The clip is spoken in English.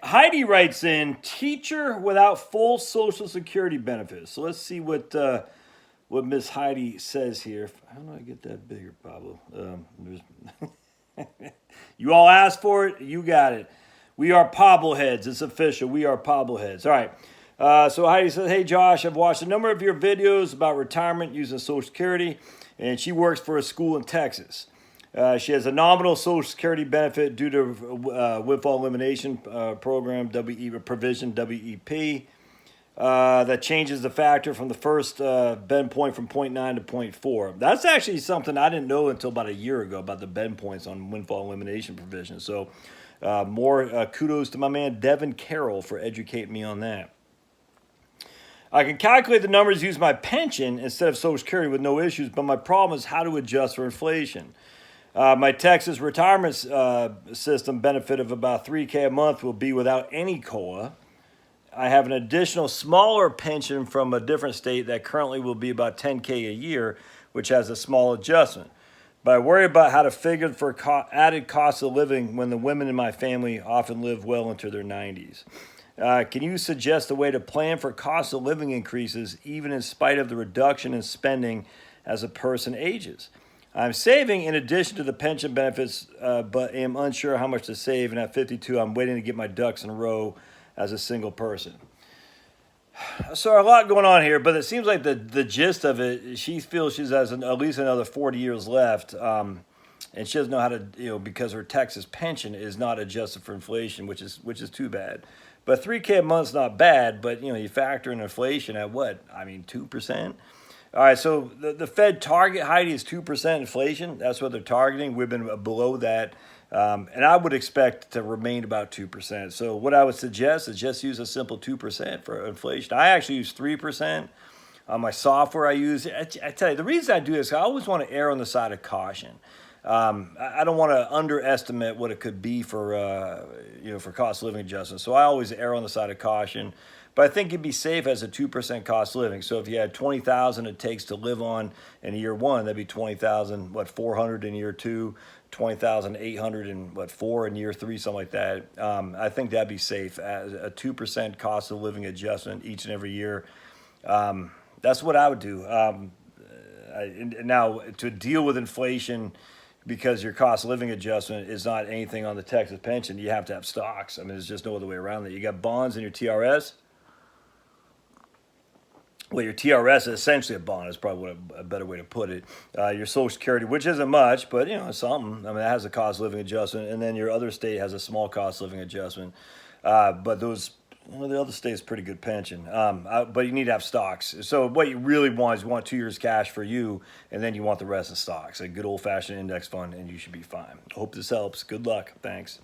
Heidi writes in, teacher without full Social Security benefits. So let's see what Miss Heidi says here. How do I get that bigger, Pablo? You all asked for it. You got it. We are Pablo heads. It's official. We are Pablo heads. All right. So Heidi says, hey, Josh, I've watched a number of your videos about retirement using Social Security, and she works for a school in Texas. She has a nominal Social Security benefit due to windfall elimination program, provision, WEP, that changes the factor from the first bend point from 0.9 to 0.4. That's actually something I didn't know until about a year ago about the bend points on windfall elimination provision. So more kudos to my man Devin Carroll for educating me on that. I can calculate the numbers, use my pension instead of Social Security with no issues, but my problem is how to adjust for inflation. My Texas retirement system benefit of about $3,000 a month will be without any COLA. I have an additional smaller pension from a different state that currently will be about $10,000 a year, which has a small adjustment. But I worry about how to figure for added cost of living when the women in my family often live well into their 90s. Can you suggest a way to plan for cost of living increases even in spite of the reduction in spending as a person ages? I'm saving in addition to the pension benefits, but am unsure how much to save. And at 52, I'm waiting to get my ducks in a row as a single person. So a lot going on here, but it seems like the gist of it, she feels she has at least another 40 years left, and she doesn't know how to, because her Texas pension is not adjusted for inflation, which is too bad. But $3,000 a month's not bad, but you factor in inflation at what? I mean, 2%. All right, so the Fed target, Heidi, is 2% inflation. That's what they're targeting. We've been below that, and I would expect to remain about 2%. So what I would suggest is just use a simple 2% for inflation. I actually use 3% on my software I use. I tell you, the reason I do this, I always want to err on the side of caution. I don't want to underestimate what it could be for for cost of living adjustments. So I always err on the side of caution. But I think you'd be safe as a 2% cost of living. So if you had $20,000 it takes to live on in year one, that'd be $20,400 in year two, $20,800 in four in year three, something like that. I think that'd be safe as a 2% cost of living adjustment each and every year. That's what I would do. Now, to deal with inflation, because your cost of living adjustment is not anything on the Texas pension, you have to have stocks. I mean, there's just no other way around that. You got bonds in your TRS. Well, your TRS is essentially a bond. Is probably a better way to put it. Your Social Security, which isn't much, but it's something. I mean, that has a cost of living adjustment, and then your other state has a small cost of living adjustment. But those, the other state's pretty good pension. But you need to have stocks. So what you really want is you want 2 years cash for you, and then you want the rest of stocks, a good old fashioned index fund, and you should be fine. I hope this helps. Good luck. Thanks.